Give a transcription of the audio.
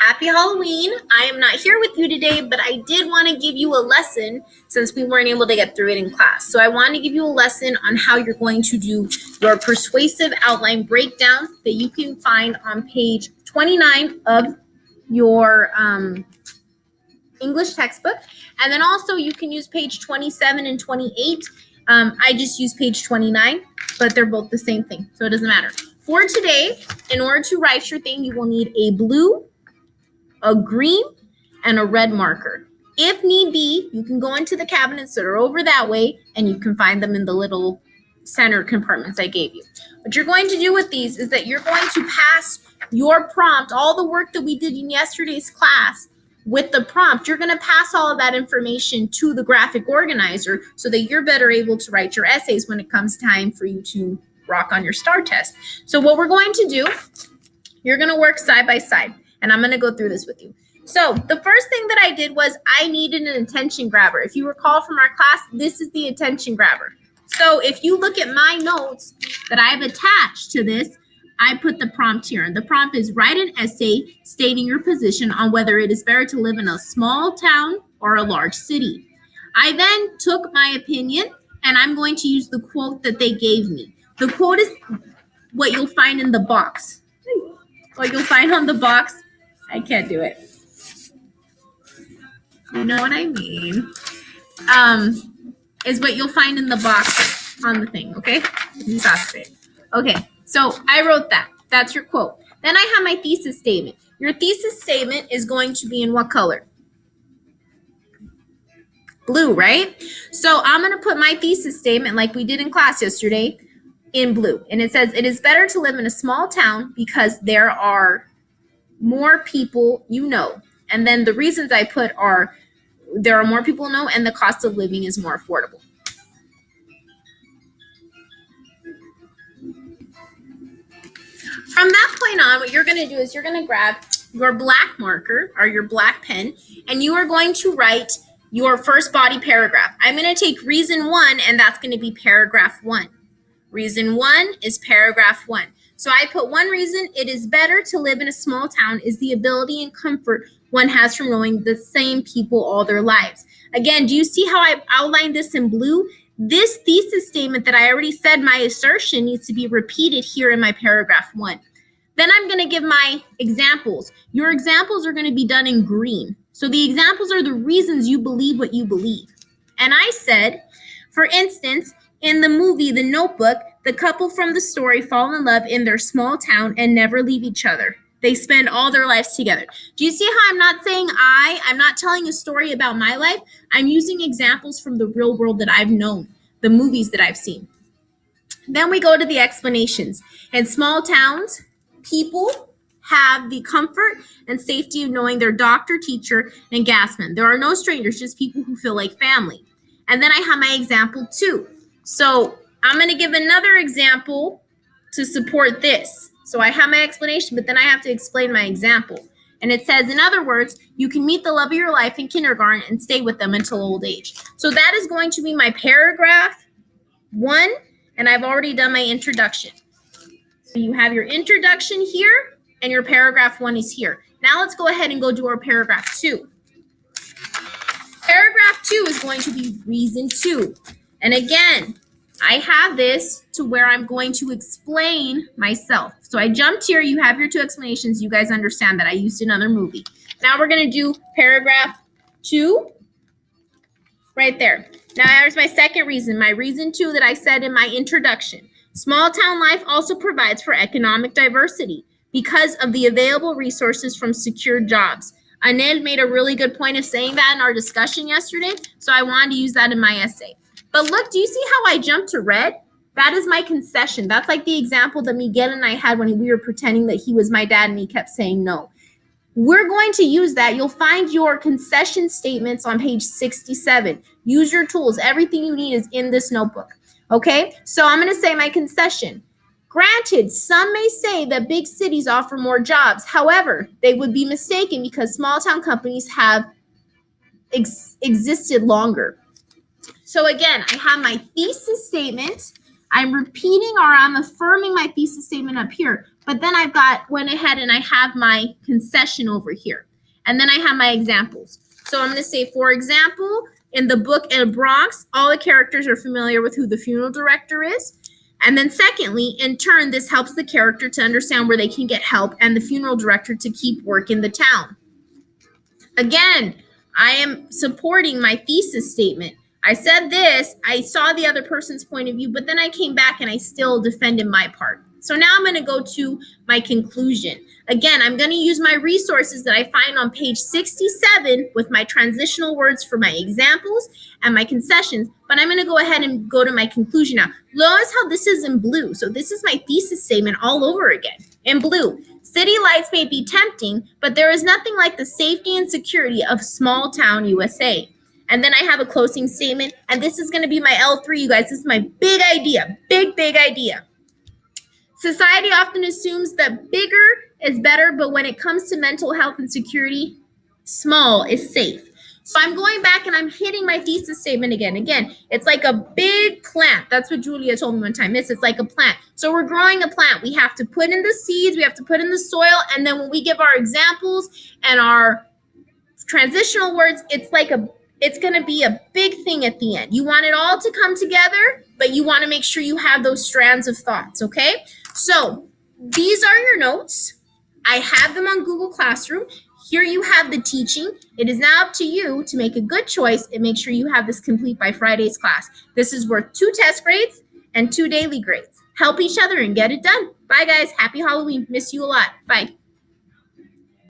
Happy Halloween. I am not here with you today, but I did want to give you a lesson since we weren't able to get through it in class. So I want to give you a lesson on how you're going to do your persuasive outline breakdown that you can find on page 29 of your English textbook. And then also you can use page 27 and 28. I just use page 29, but they're both the same thing, so it doesn't matter. For today, in order to write your thing, you will need a blue, a green, and a red marker. If need be, you can go into the cabinets that are over that way and you can find them in the little center compartments I gave you. What you're going to do with these is that you're going to pass your prompt, all the work that we did in yesterday's class with the prompt, you're going to pass all of that information to the graphic organizer so that you're better able to write your essays when it comes time for you to rock on your STAR test. So what we're going to do, you're going to work side by side. And I'm going to go through this with you. So the first thing that I did was I needed an attention grabber. If you recall from our class, this is the attention grabber. So if you look at my notes that I've attached to this, I put the prompt here. And the prompt is write an essay stating your position on whether it is better to live in a small town or a large city. I then took my opinion and I'm going to use the quote that they gave me. The quote is what you'll find in the box. What you'll find on the box. I can't do it. You know what I mean? Is what you'll find in the box on the thing, okay? Okay, so I wrote that. That's your quote. Then I have my thesis statement. Your thesis statement is going to be in what color? Blue, right? So I'm going to put my thesis statement like we did in class yesterday in blue. And it says, it is better to live in a small town because there are more people you know. And then the reasons I put are there are more people know and the cost of living is more affordable. From that point on, what you're going to do is you're going to grab your black marker or your black pen and you are going to write your first body paragraph. I'm going to take reason 1 and that's going to be paragraph 1. Reason 1 is paragraph 1. So I put one reason it is better to live in a small town is the ability and comfort one has from knowing the same people all their lives. Again, do you see how I outlined this in blue? This thesis statement that I already said my assertion needs to be repeated here in my paragraph 1. Then I'm going to give my examples. Your examples are going to be done in green. So the examples are the reasons you believe what you believe. And I said, for instance, in the movie The Notebook, the couple from the story fall in love in their small town and never leave each other. They spend all their lives together. Do you see how I'm not saying I'm not telling a story about my life? I'm using examples from the real world that I've known, the movies that I've seen. Then we go to the explanations. In small towns, people have the comfort and safety of knowing their doctor, teacher, and gasman. There are no strangers, just people who feel like family. And then I have my example 2. So I'm going to give another example to support this. So I have my explanation, but then I have to explain my example. And it says, in other words, you can meet the love of your life in kindergarten and stay with them until old age. So that is going to be my paragraph 1, and I've already done my introduction. So you have your introduction here, and your paragraph 1 is here. Now let's go ahead and go do our paragraph 2. Paragraph 2 is going to be reason 2. And again, I have this to where I'm going to explain myself. So I jumped here. You have your 2 explanations. You guys understand that I used another movie. Now we're going to do paragraph 2 right there. Now there's my second reason, my reason 2 that I said in my introduction. Small town life also provides for economic diversity because of the available resources from secure jobs. Anil made a really good point of saying that in our discussion yesterday, so I wanted to use that in my essay. But look, do you see how I jumped to red? That is my concession. That's like the example that Miguel and I had when we were pretending that he was my dad and he kept saying no. We're going to use that. You'll find your concession statements on page 67. Use your tools. Everything you need is in this notebook. Okay, so I'm going to say my concession. Granted, some may say that big cities offer more jobs. However, they would be mistaken because small town companies have existed longer. So again, I have my thesis statement. I'm repeating or I'm affirming my thesis statement up here. But then went ahead and I have my concession over here. And then I have my examples. So I'm going to say, for example, in the book in Bronx, all the characters are familiar with who the funeral director is. And then secondly, in turn, this helps the character to understand where they can get help and the funeral director to keep work in the town. Again, I am supporting my thesis statement. I said this, I saw the other person's point of view, but then I came back and I still defended my part. So now I'm going to go to my conclusion. Again, I'm going to use my resources that I find on page 67 with my transitional words for my examples and my concessions, but I'm going to go ahead and go to my conclusion now. Notice how this is in blue. So this is my thesis statement all over again in blue. City lights may be tempting, but there is nothing like the safety and security of small town USA. And then I have a closing statement, and this is going to be my L3, you guys. This is my big idea, big idea. Society often assumes that bigger is better, but when it comes to mental health and security, small is safe. So I'm going back and I'm hitting my thesis statement again. Again, it's like a big plant. That's what Julia told me one time. Miss, it's like a plant. So we're growing a plant. We have to put in the seeds, we have to put in the soil, and then when we give our examples and our transitional words, it's going to be a big thing at the end. You want it all to come together, but you want to make sure you have those strands of thoughts, okay? So these are your notes. I have them on Google Classroom. Here you have the teaching. It is now up to you to make a good choice and make sure you have this complete by Friday's class. This is worth 2 test grades and 2 daily grades. Help each other and get it done. Bye, guys. Happy Halloween. Miss you a lot. Bye.